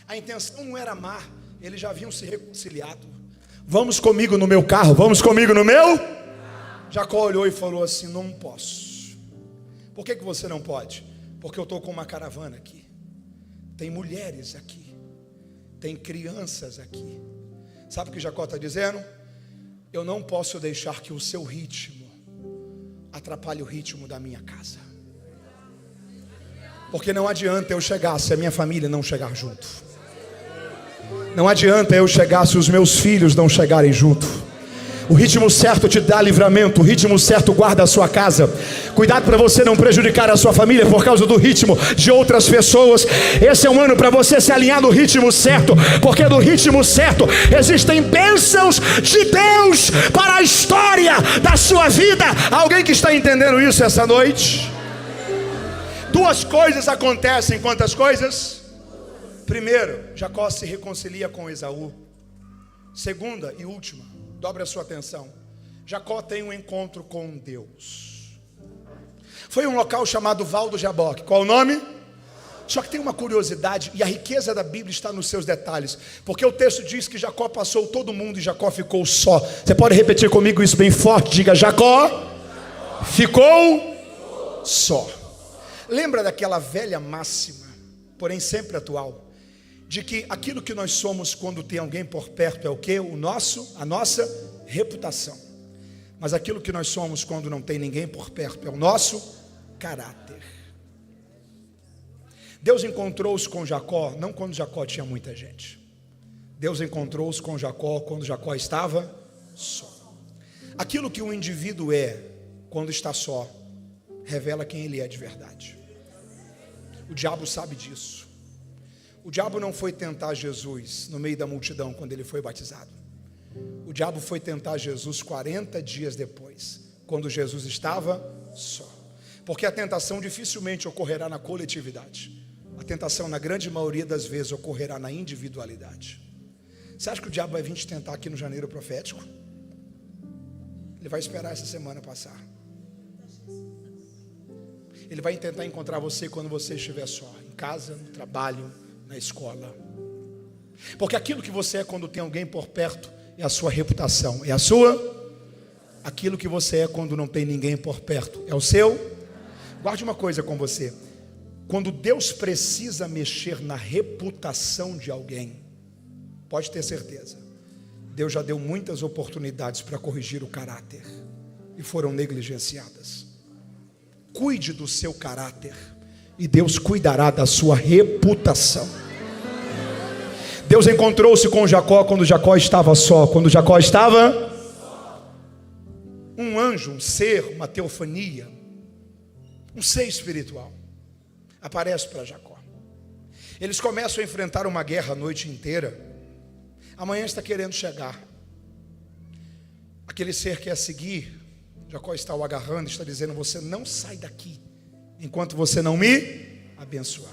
A intenção não era amar, eles já haviam se reconciliado. Vamos comigo no meu carro, vamos comigo no meu. Jacó olhou e falou assim: não posso. Por que você não pode? Porque eu estou com uma caravana aqui. Tem mulheres aqui. Tem crianças aqui. Sabe o que Jacó está dizendo? Eu não posso deixar que o seu ritmo atrapalhe o ritmo da minha casa. Porque não adianta eu chegar se a minha família não chegar junto. Não adianta eu chegar se os meus filhos não chegarem junto. O ritmo certo te dá livramento. O ritmo certo guarda a sua casa. Cuidado para você não prejudicar a sua família por causa do ritmo de outras pessoas. Esse é um ano para você se alinhar no ritmo certo, porque no ritmo certo existem bênçãos de Deus para a história da sua vida. Alguém que está entendendo isso essa noite? Duas coisas acontecem. Quantas coisas? Primeiro, Jacó se reconcilia com Esaú. Segunda e última, dobre a sua atenção. Jacó tem um encontro com Deus. Foi um local chamado Val do Jaboque. Qual o nome? Só que tem uma curiosidade, e a riqueza da Bíblia está nos seus detalhes. Porque o texto diz que Jacó passou todo mundo e Jacó ficou só. Você pode repetir comigo isso bem forte? Diga: Jacó ficou só. Lembra daquela velha máxima, porém sempre atual, de que aquilo que nós somos quando tem alguém por perto é o quê? A nossa reputação. Mas aquilo que nós somos quando não tem ninguém por perto é o nosso caráter. Deus encontrou-se com Jacó, não quando Jacó tinha muita gente. Deus encontrou-se com Jacó quando Jacó estava só. Aquilo que um indivíduo é quando está só, revela quem ele é de verdade. O diabo sabe disso. O diabo não foi tentar Jesus no meio da multidão quando ele foi batizado. O diabo foi tentar Jesus 40 dias depois, quando Jesus estava só. Porque a tentação dificilmente ocorrerá na coletividade. A tentação, na grande maioria das vezes, ocorrerá na individualidade. Você acha que o diabo vai vir te tentar aqui no janeiro profético? Ele vai esperar essa semana passar. Ele vai tentar encontrar você quando você estiver só, em casa, no trabalho, na escola. Porque aquilo que você é quando tem alguém por perto é a sua reputação, é a sua. Aquilo que você é quando não tem ninguém por perto é o seu. Guarde uma coisa com você: quando Deus precisa mexer na reputação de alguém, pode ter certeza, Deus já deu muitas oportunidades para corrigir o caráter e foram negligenciadas. Cuide do seu caráter e Deus cuidará da sua reputação. Deus encontrou-se com Jacó quando Jacó estava só. Quando Jacó estava um anjo, um ser, uma teofania, um ser espiritual aparece para Jacó. Eles começam a enfrentar uma guerra a noite inteira. Amanhã está querendo chegar. Aquele ser quer seguir. Jacó está o agarrando, está dizendo: você não sai daqui enquanto você não me abençoar.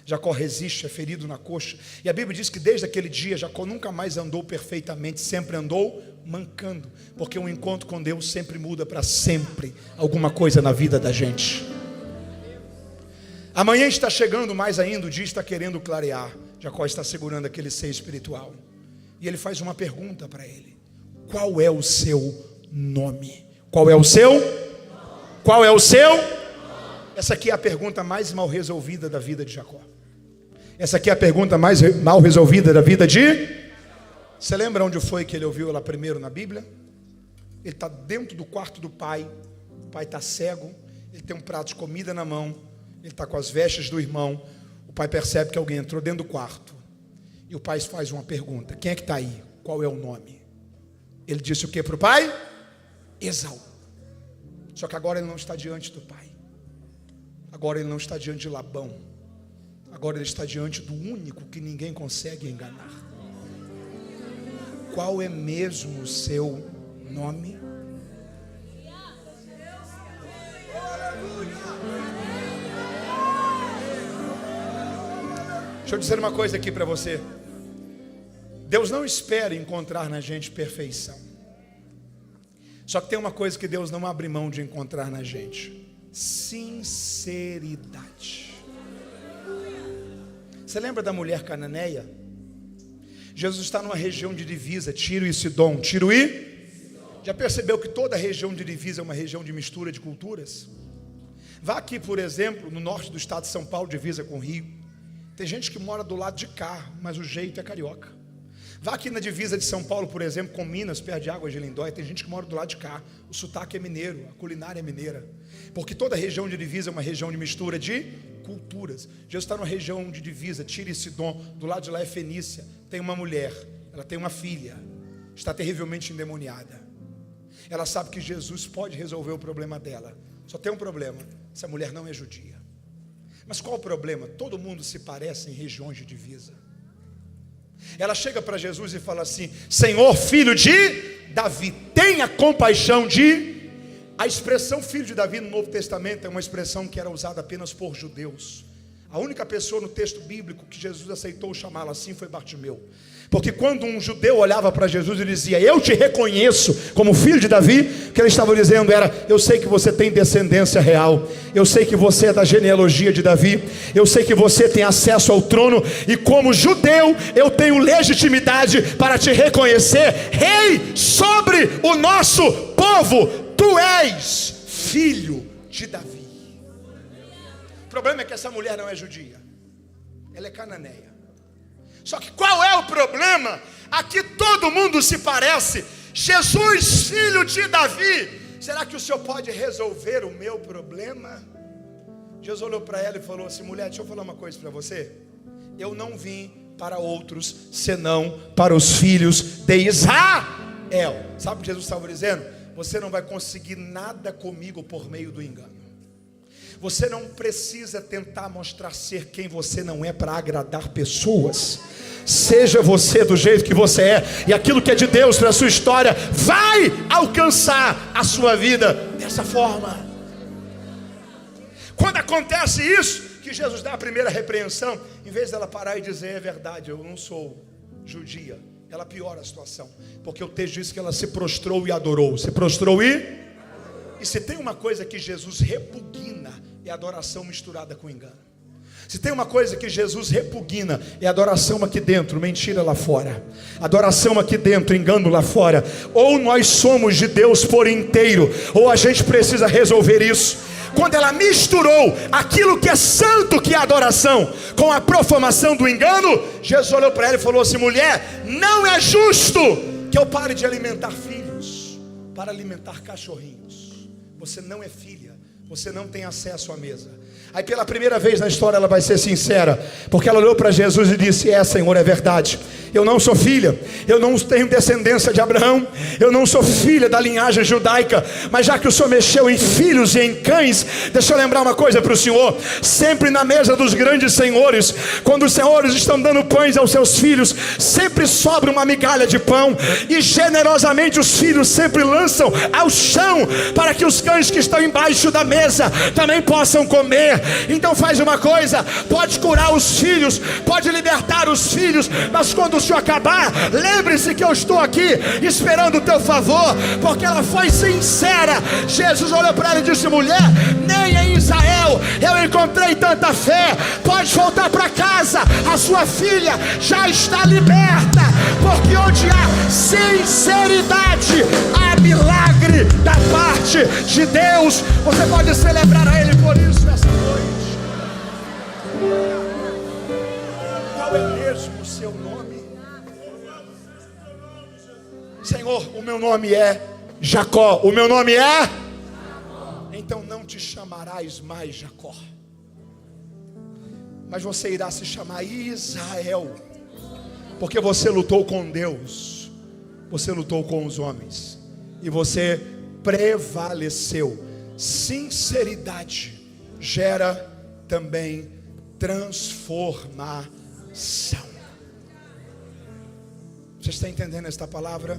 Jacó resiste, é ferido na coxa. E a Bíblia diz que desde aquele dia Jacó nunca mais andou perfeitamente, sempre andou mancando. Porque um encontro com Deus sempre muda para sempre alguma coisa na vida da gente. Amanhã está chegando mais ainda, o dia está querendo clarear. Jacó está segurando aquele ser espiritual. E ele faz uma pergunta para ele: qual é o seu nome? Qual é o seu? Qual é o seu? Essa aqui é a pergunta mais mal resolvida da vida de Jacó. Essa aqui é a pergunta mais mal resolvida da vida de... Você lembra onde foi que ele ouviu ela primeiro na Bíblia? Ele está dentro do quarto do pai. O pai está cego. Ele tem um prato de comida na mão. Ele está com as vestes do irmão. O pai percebe que alguém entrou dentro do quarto. E o pai faz uma pergunta: quem é que está aí? Qual é o nome? Ele disse o que para o pai? Esaú. Só que agora ele não está diante do pai. Agora ele não está diante de Labão. Agora ele está diante do único que ninguém consegue enganar. Qual é mesmo o seu nome? Deixa eu dizer uma coisa aqui para você. Deus não espera encontrar na gente perfeição. Só que tem uma coisa que Deus não abre mão de encontrar na gente: sinceridade. Você lembra da mulher cananeia? Jesus está numa região de divisa, Tiro e Sidom. Tiro e? Já percebeu que toda região de divisa é uma região de mistura de culturas? Vá aqui, por exemplo, no norte do estado de São Paulo, divisa com o Rio. Tem gente que mora do lado de cá, mas o jeito é carioca. Vá aqui na divisa de São Paulo, por exemplo, com Minas, perto de Águas de Lindóia. Tem gente que mora do lado de cá. O sotaque é mineiro, a culinária é mineira. Porque toda região de divisa é uma região de mistura de culturas. Jesus está numa região de divisa, Tiro e Sidom. Do lado de lá é Fenícia. Tem uma mulher, ela tem uma filha, está terrivelmente endemoniada. Ela sabe que Jesus pode resolver o problema dela. Só tem um problema: essa mulher não é judia. Mas qual o problema? Todo mundo se parece em regiões de divisa. Ela chega para Jesus e fala assim: Senhor, filho de Davi, tenha compaixão de... A expressão filho de Davi no Novo Testamento é uma expressão que era usada apenas por judeus. A única pessoa no texto bíblico que Jesus aceitou chamá-la assim foi Bartimeu. Porque quando um judeu olhava para Jesus e dizia: eu te reconheço como filho de Davi, o que ele estava dizendo era: eu sei que você tem descendência real, eu sei que você é da genealogia de Davi, eu sei que você tem acesso ao trono, e como judeu eu tenho legitimidade para te reconhecer rei sobre o nosso povo. Tu és filho de Davi. O problema é que essa mulher não é judia, ela é cananeia. Só que qual é o problema? Aqui todo mundo se parece. Jesus, filho de Davi, será que o Senhor pode resolver o meu problema? Jesus olhou para ela e falou assim: mulher, deixa eu falar uma coisa para você. Eu não vim para outros, senão para os filhos de Israel. Sabe o que Jesus estava dizendo? Você não vai conseguir nada comigo por meio do engano. Você não precisa tentar mostrar ser quem você não é para agradar pessoas. Seja você do jeito que você é, e aquilo que é de Deus para a sua história vai alcançar a sua vida dessa forma. Quando acontece isso, que Jesus dá a primeira repreensão, em vez dela parar e dizer: é verdade, eu não sou judia, ela piora a situação, porque o texto diz que ela se prostrou e adorou. Se prostrou e se tem uma coisa que Jesus repugna, é adoração misturada com engano. Se tem uma coisa que Jesus repugna, é adoração aqui dentro, mentira lá fora. Adoração aqui dentro, engano lá fora. Ou nós somos de Deus por inteiro, ou a gente precisa resolver isso. Quando ela misturou aquilo que é santo, que é adoração, com a profanação do engano, Jesus olhou para ela e falou assim: mulher, não é justo que eu pare de alimentar filhos para alimentar cachorrinhos. Você não é filha, você não tem acesso à mesa. Aí pela primeira vez na história ela vai ser sincera, porque ela olhou para Jesus e disse: é, Senhor, é verdade, eu não sou filha, eu não tenho descendência de Abraão, eu não sou filha da linhagem judaica, mas já que o Senhor mexeu em filhos e em cães, deixa eu lembrar uma coisa para o Senhor: sempre na mesa dos grandes senhores, quando os senhores estão dando pães aos seus filhos, sempre sobra uma migalha de pão, e generosamente os filhos sempre lançam ao chão, para que os cães que estão embaixo da mesa também possam comer. Então faz uma coisa: pode curar os filhos, pode libertar os filhos, mas quando o Senhor acabar, lembre-se que eu estou aqui esperando o teu favor. Porque ela foi sincera. Jesus olhou para ela e disse: mulher, nem em Israel eu encontrei tanta fé. Pode voltar para casa, a sua filha já está liberta. Porque onde há sinceridade, há milagre da parte de Deus. Você pode celebrar a Ele por isso nessa noite. Qual é mesmo o seu nome? Senhor, o meu nome é Jacó. O meu nome é? Então não te chamarás mais Jacó, mas você irá se chamar Israel. Porque você lutou com Deus, você lutou com os homens, e você prevaleceu. Sinceridade gera também transformação. Você está entendendo esta palavra?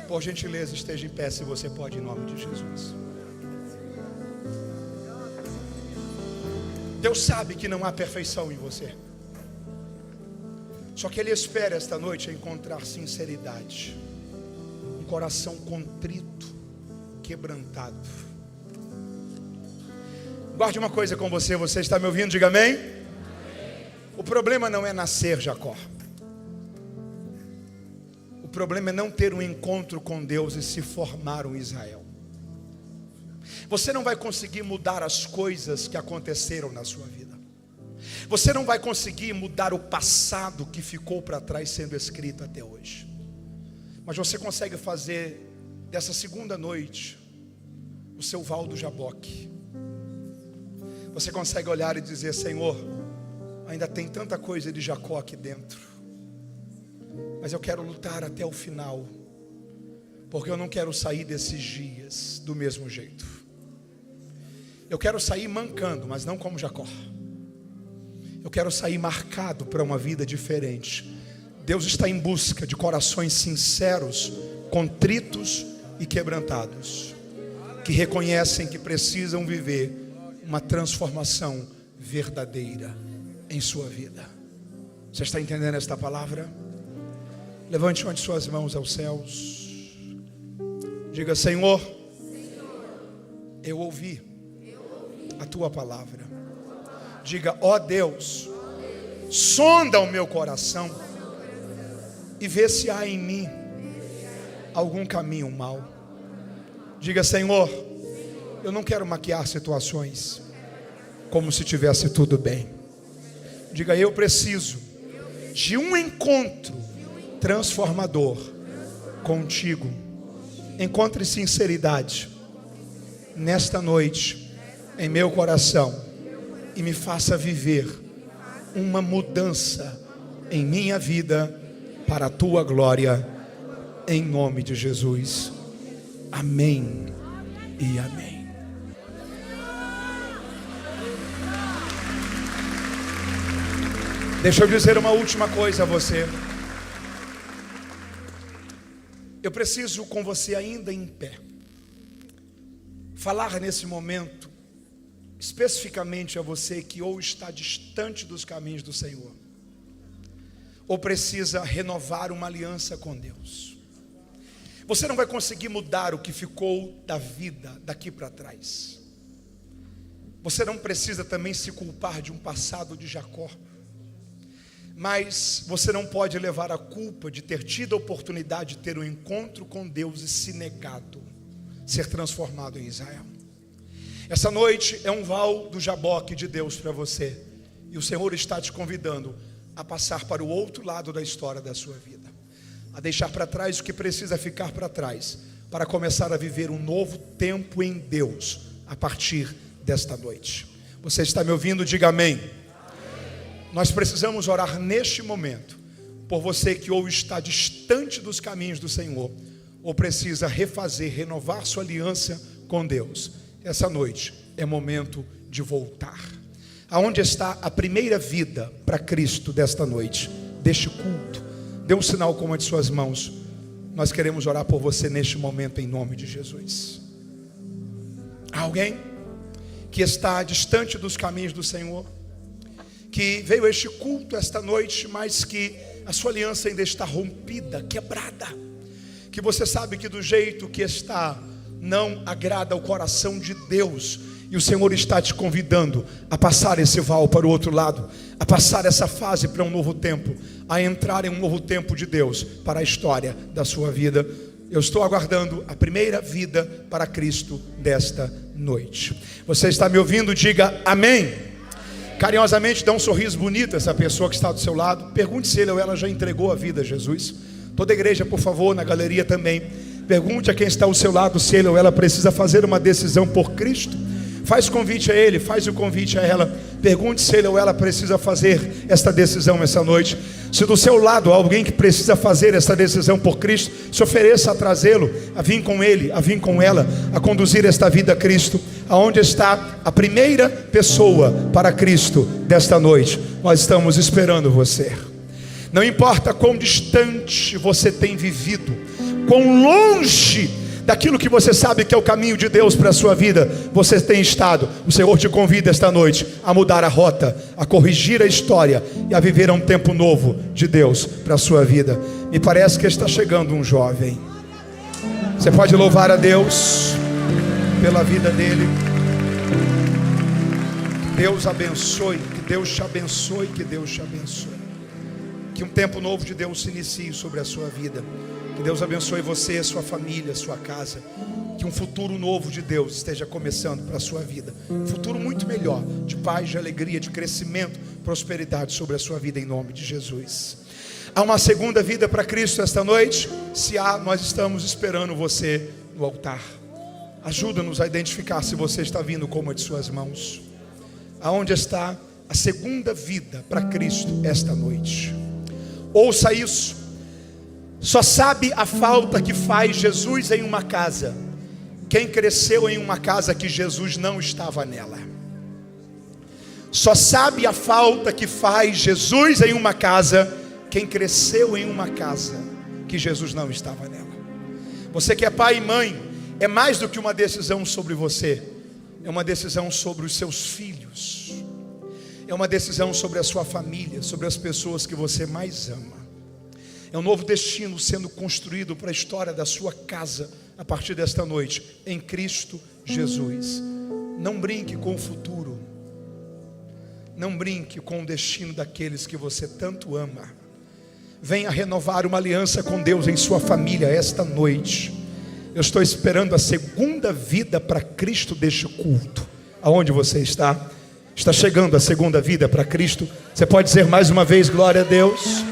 Por gentileza, esteja em pé se você pode, em nome de Jesus. Deus sabe que não há perfeição em você, só que Ele espera esta noite encontrar sinceridade, um coração contrito, quebrantado. Guarde uma coisa com você. Você está me ouvindo? Diga amém. O problema não é nascer Jacó. O problema é não ter um encontro com Deus e se formar um Israel. Você não vai conseguir mudar as coisas que aconteceram na sua vida. Você não vai conseguir mudar o passado que ficou para trás sendo escrito até hoje. Mas você consegue fazer dessa segunda noite o seu Val do Jaboque. Você consegue olhar e dizer: Senhor, ainda tem tanta coisa de Jacó aqui dentro, mas eu quero lutar até o final, porque eu não quero sair desses dias do mesmo jeito. Eu quero sair mancando, mas não como Jacó. Eu quero sair marcado para uma vida diferente. Deus está em busca de corações sinceros, contritos e quebrantados, que reconhecem que precisam viver uma transformação verdadeira em sua vida. Você está entendendo esta palavra? Levante uma de suas mãos aos céus. Diga: Senhor, eu ouvi a tua palavra. Diga: ó Deus, sonda o meu coração e vê se há em mim algum caminho mau. Diga: Senhor, eu não quero maquiar situações como se tivesse tudo bem. Diga: eu preciso de um encontro transformador contigo. Encontre sinceridade nesta noite em meu coração e me faça viver uma mudança em minha vida para a tua glória, em nome de Jesus. Amém e amém. Deixa eu dizer uma última coisa a você. Eu preciso, com você ainda em pé, falar nesse momento especificamente a você que ou está distante dos caminhos do Senhor, ou precisa renovar uma aliança com Deus. Você não vai conseguir mudar o que ficou da vida daqui para trás. Você não precisa também se culpar de um passado de Jacó, mas você não pode levar a culpa de ter tido a oportunidade de ter um encontro com Deus e se negado, ser transformado em Israel. Essa noite é um Val do Jaboque de Deus para você, e o Senhor está te convidando a passar para o outro lado da história da sua vida, a deixar para trás o que precisa ficar para trás, para começar a viver um novo tempo em Deus, a partir desta noite. Você está me ouvindo? Diga amém. Nós precisamos orar neste momento por você que ou está distante dos caminhos do Senhor, ou precisa refazer, renovar sua aliança com Deus. Essa noite é momento de voltar. Aonde está a primeira vida para Cristo desta noite, deste culto? Dê um sinal com uma de suas mãos. Nós queremos orar por você neste momento em nome de Jesus. Há alguém que está distante dos caminhos do Senhor, que veio a este culto esta noite, mas que a sua aliança ainda está rompida, quebrada, que você sabe que do jeito que está não agrada ao coração de Deus, e o Senhor está te convidando a passar esse val para o outro lado, a passar essa fase para um novo tempo, a entrar em um novo tempo de Deus para a história da sua vida. Eu estou aguardando a primeira vida para Cristo desta noite. Você está me ouvindo? Diga amém. Carinhosamente dá um sorriso bonito a essa pessoa que está do seu lado. Pergunte se ele ou ela já entregou a vida a Jesus. Toda a igreja, por favor, na galeria também, pergunte a quem está ao seu lado se ele ou ela precisa fazer uma decisão por Cristo. Faz convite a ele, faz o convite a ela. Pergunte se ele ou ela precisa fazer esta decisão essa noite. Se do seu lado há alguém que precisa fazer essa decisão por Cristo, se ofereça a trazê-lo, a vir com ele, a vir com ela, a conduzir esta vida a Cristo. Aonde está a primeira pessoa para Cristo desta noite? Nós estamos esperando você. Não importa quão distante você tem vivido, quão longe daquilo que você sabe que é o caminho de Deus para a sua vida você tem estado, o Senhor te convida esta noite a mudar a rota, a corrigir a história e a viver um tempo novo de Deus para a sua vida. Me parece que está chegando um jovem. Você pode louvar a Deus pela vida dele. Que Deus abençoe, que Deus te abençoe, que Deus te abençoe. Que um tempo novo de Deus se inicie sobre a sua vida. Que Deus abençoe você, sua família, sua casa. que um futuro novo de Deus esteja começando para a sua vida. Um futuro muito melhor, de paz, de alegria, de crescimento, prosperidade sobre a sua vida, em nome de Jesus. Há uma segunda vida para Cristo esta noite? Se há, nós estamos esperando você no altar. Ajuda-nos a identificar se você está vindo com uma de suas mãos. Aonde está a segunda vida para Cristo esta noite? Ouça isso. Só sabe a falta que faz Jesus em uma casa quem cresceu em uma casa que Jesus não estava nela. Só sabe a falta que faz Jesus em uma casa quem cresceu em uma casa que Jesus não estava nela. Você que é pai e mãe, é mais do que uma decisão sobre você, é uma decisão sobre os seus filhos, é uma decisão sobre a sua família, sobre as pessoas que você mais ama. É um novo destino sendo construído para a história da sua casa a partir desta noite, em Cristo Jesus. Não brinque com o futuro, não brinque com o destino daqueles que você tanto ama. Venha renovar uma aliança com Deus em sua família esta noite. Eu estou esperando a segunda vida para Cristo deste culto. Aonde você está? Está chegando a segunda vida para Cristo? Você pode dizer mais uma vez, glória a Deus?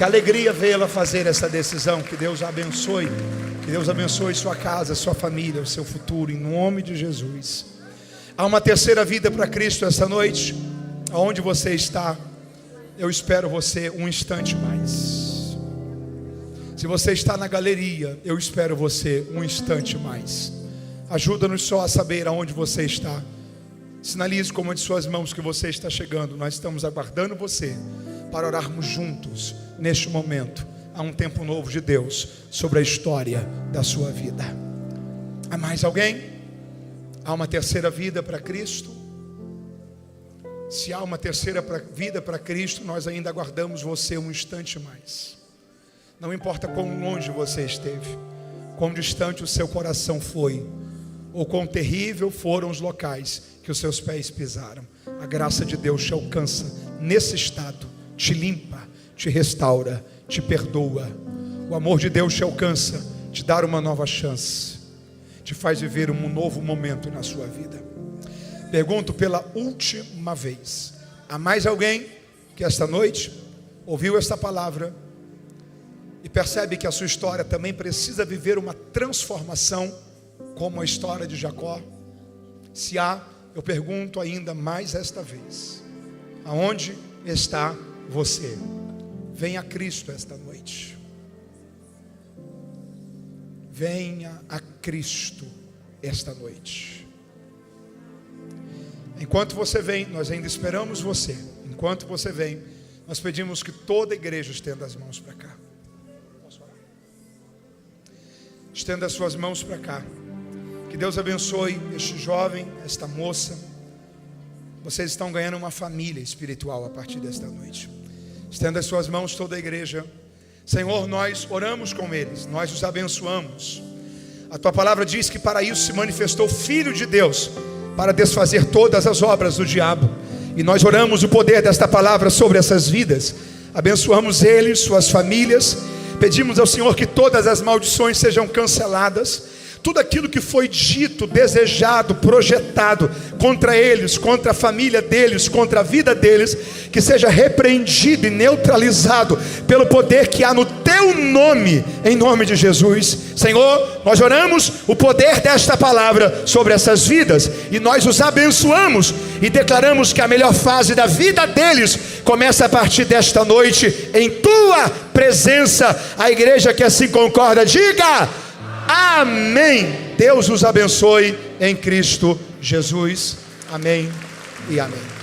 Que alegria vê-la fazer essa decisão. Que Deus a abençoe. Que Deus abençoe sua casa, sua família, o seu futuro, em nome de Jesus. Há uma terceira vida para Cristo esta noite. Aonde você está? Eu espero você um instante mais. Se você está na galeria, eu espero você um instante mais. Ajuda-nos só a saber aonde você está. Sinalize com uma de suas mãos que você está chegando. Nós estamos aguardando você para orarmos juntos neste momento. Há um tempo novo de Deus sobre a história da sua vida. Há mais alguém? Há uma terceira vida para Cristo? Se há uma terceira vida para Cristo, nós ainda aguardamos você um instante mais. Não importa quão longe você esteve, quão distante o seu coração foi, ou quão terrível foram os locais que os seus pés pisaram. A graça de Deus te alcança nesse estado, te limpa, te restaura, te perdoa. O amor de Deus te alcança, te dá uma nova chance, te faz viver um novo momento na sua vida. Pergunto pela última vez: há mais alguém que esta noite ouviu esta palavra e percebe que a sua história também precisa viver uma transformação, como a história de Jacó? Se há, eu pergunto ainda mais esta vez: aonde está você? Venha a Cristo esta noite. Venha a Cristo esta noite. Enquanto você vem, nós ainda esperamos você. Enquanto você vem, nós pedimos que toda a igreja estenda as mãos para cá. Estenda as suas mãos para cá. Que Deus abençoe este jovem, esta moça. Vocês estão ganhando uma família espiritual a partir desta noite. Estenda as suas mãos, toda a igreja. Senhor, nós oramos com eles, nós os abençoamos. A tua palavra diz que para isso se manifestou o Filho de Deus, para desfazer todas as obras do diabo. E nós oramos o poder desta palavra sobre essas vidas. Abençoamos eles, suas famílias. Pedimos ao Senhor que todas as maldições sejam canceladas. Tudo aquilo que foi dito, desejado, projetado contra eles, contra a família deles, contra a vida deles, que seja repreendido e neutralizado pelo poder que há no teu nome, em nome de Jesus. Senhor, nós oramos o poder desta palavra sobre essas vidas, e nós os abençoamos e declaramos que a melhor fase da vida deles começa a partir desta noite, em tua presença. A igreja que assim concorda, diga amém. Deus os abençoe em Cristo Jesus. Amém e amém.